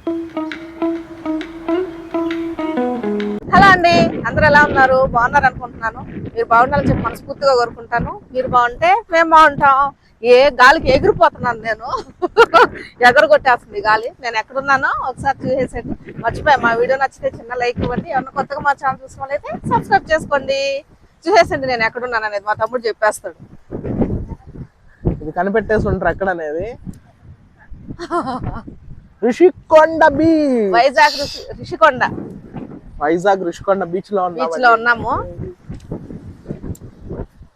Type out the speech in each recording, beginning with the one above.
Hello అండి, అందరూ ఎలా ఉన్నారు? బాగున్నారు అనుకుంటున్నాను. మీరు బాగుండాలని చెప్పి మనస్ఫూర్తిగా కోరుకుంటాను. మీరు బాగుంటే మేము బాగుంటాం. ఏ గాలికి ఎగిరిపోతున్నాను నేను. ఎగరగొట్టేస్తుంది గాలి. నేను ఎక్కడున్నానో ఒకసారి చూసేసండి. మర్చిపోయా, మా వీడియో నచ్చితే చిన్న లైక్ ఇవ్వండి. ఏమన్నా కొత్తగా మా ఛానల్ చూసుకోవాలైతే సబ్స్క్రైబ్ చేసుకోండి. చూసేసండి నేను ఎక్కడున్నాను అనేది. మా తమ్ముడు చెప్పేస్తాడు. ఇది కనిపెట్టేసి ఉంటారు ఎక్కడ అనేది. రిషికొండ బీచ్, వైజాగ్ రిషికొండ. వైజాగ్ రిషికొండ బీచ్ లో ఉన్నాము.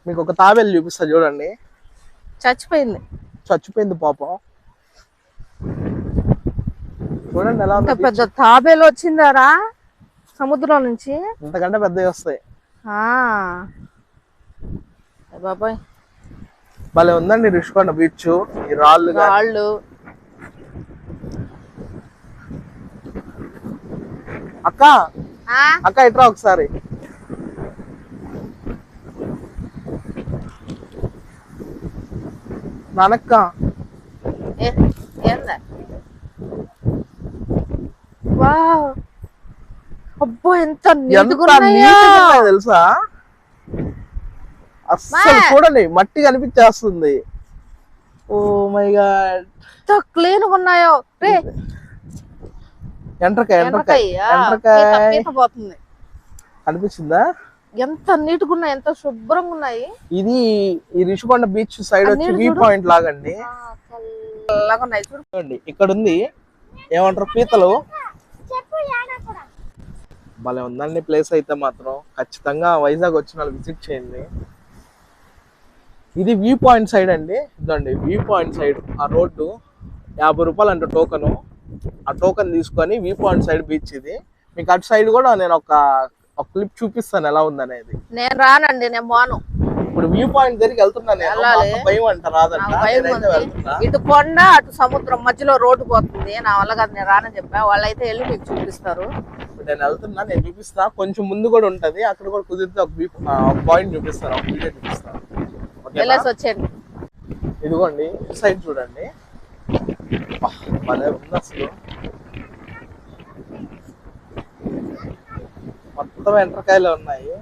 మీకు ఒక తాబేలు చూపిస్తా చూడండి. చచ్చిపోయింది పాపం. చూడండి ఎలా ఉంది. పెద్ద తాబేలు వచ్చిందారా సముద్రం నుంచి. ఇంతకంటే పెద్దవి వస్తాయి. బాబాయ్ భలే ఉందండి రిషికొండ బీచ్. ఈ రాళ్ళు. అక్క ఇట్రా ఒకసారి. నానక్క అబ్బో ఎంత తెలుసా? అస్సలు చూడండి, మట్టి కనిపించేస్తుంది. ఓ మై గాడ్, ఎంత క్లీన్ గా ఉన్నాయో. పోతుంది కనిపించిందా? ఎంత నీట్ గా ఉన్నాయి, ఎంత శుభ్రంగా ఉన్నాయి. ఇది ఈ రిషికొండ బీచ్ సైడ్ వచ్చి వ్యూ పాయింట్ లాగండి. చూడండి ఇక్కడ ఉంది, ఏమంటారు, పీతలు. భలే ఉందండి ప్లేస్ అయితే మాత్రం. ఖచ్చితంగా వైజాగ్ వచ్చిన వాళ్ళు విజిట్ చేయండి. ఇది వ్యూ పాయింట్ సైడ్ అండి. ఇదండి వ్యూ పాయింట్ సైడ్. ఆ రోడ్డు 50 రూపాయలు అంటే టోకను. ఆ టోకన్ తీసుకొని వ్యూ పాయింట్ సైడ్ బీచ్ ఇది. మీకు అటు సైడ్ కూడా నేను ఒక క్లిప్ చూపిస్తాను ఎలా ఉందనేది. నేను రానండి, నేను బాను. ఇప్పుడు వ్యూ పాయింట్ దగ్గరికి వెళ్తున్నాను. భయం అంట రాదంట. ఇటు కొండ అటు సముద్రం మధ్యలో రోడ్డు పోతుంది. నా వల్ల కాదు, నేను రానని చెప్పా. వాళ్ళైతే వెళ్ళి మీకు చూపిస్తారు. నేను వెళ్తున్నా, నేను చూపిస్తా. కొంచెం ముందు కూడా ఉంటది, అక్కడ కూడా కుదిరితే ఒక పాయింట్ చూపిస్తాను, ఒక వీడియో చూపిస్తాను. వచ్చేయండి. ఇదిగోండి సైడ్ చూడండి. భలే ఉంది అసలు. మొత్తం ఎండ్రకాయలు ఉన్నాయి.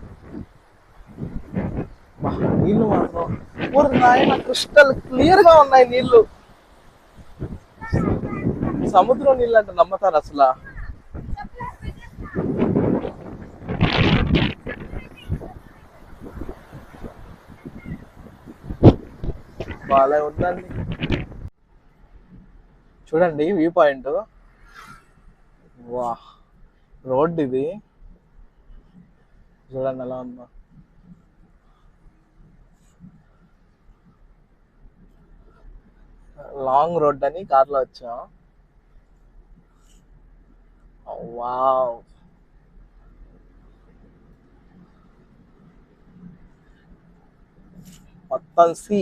నీళ్లు మాత్రం క్రిస్టల్ క్లియర్ గా ఉన్నాయి నీళ్లు. సముద్రం నీళ్ళు అంటే నమ్మతారు అసలు. బాగా ఉందండి. చూడండి వ్యూ పాయింట్. వా, రోడ్ ఇది చూడండి ఎలా ఉందో. లాంగ్ రోడ్ అని కార్లో వచ్చాం. వావ్, మొత్తం సీ.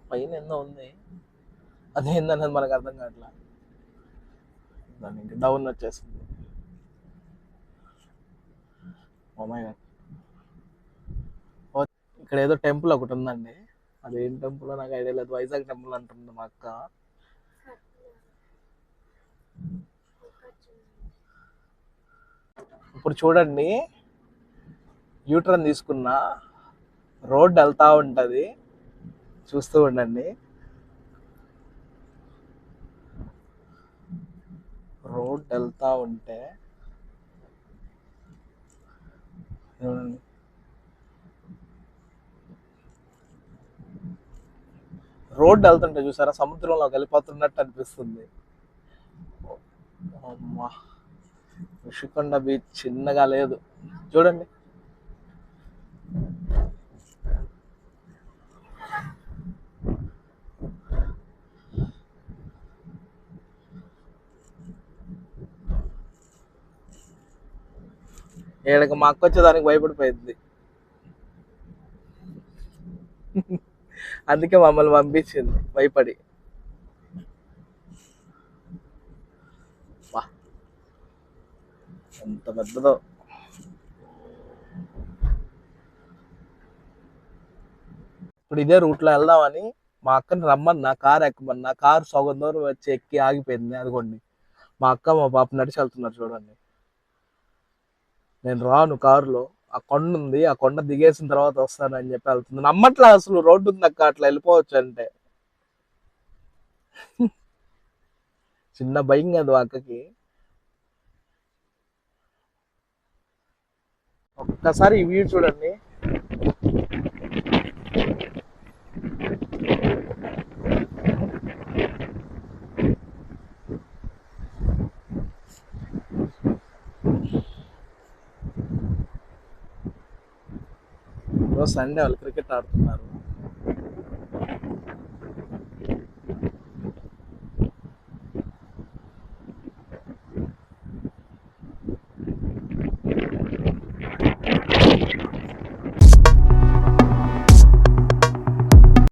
పైన ఎన్నో ఉంది, అదేందనేది మనకు అర్థం కావట్లా. దాన్ని ఇంకా డౌన్ వచ్చేస్తుంది. ఇక్కడ ఏదో టెంపుల్ ఒకటి ఉందండి. అదేం టెంపుల్ నాకు ఐడియా లేదు. వైజాగ్ టెంపుల్ అంటుంది మా అక్క. ఇప్పుడు చూడండి, యూటర్న్ తీసుకున్న రోడ్ వెళ్తా ఉంటది, చూస్తూ ఉండండి. రోడ్ వెళ్తా ఉంటే రోడ్ వెళ్తుంటే చూసారా, సముద్రంలో వెళ్ళిపోతున్నట్టు అనిపిస్తుంది. అమ్మా, రిషికొండ బీచ్ చిన్నగా లేదు చూడండి. ఏడకి మా అక్క వచ్చేదానికి భయపడిపోయింది. అందుకే మమ్మల్ని పంపించింది భయపడి. ఎంత పెద్దదో. ఇప్పుడు ఇదే రూట్లో వెళ్దామని మా అక్కని రమ్మన్నా, కారు ఎక్కమన్నా, కారు సగం దూరం వచ్చి ఎక్కి ఆగిపోయింది. అదిగోండి మా అక్క మా పాప నడిచి వెళ్తున్నారు చూడండి. నేను రాను కారులో, ఆ కొండ ఉంది, ఆ కొండ దిగేసిన తర్వాత వస్తాను అని చెప్పి వెళ్తుంది. నమ్మట్లే అసలు రోడ్డు ఉంది అక్క అట్లా వెళ్ళిపోవచ్చు అంటే. చిన్న భయం కాదు ఆ అక్కకి. ఒక్కసారి ఈ వ్యూ చూడండి. ఈరోజు సండే వాళ్ళు క్రికెట్ ఆడుతున్నారు.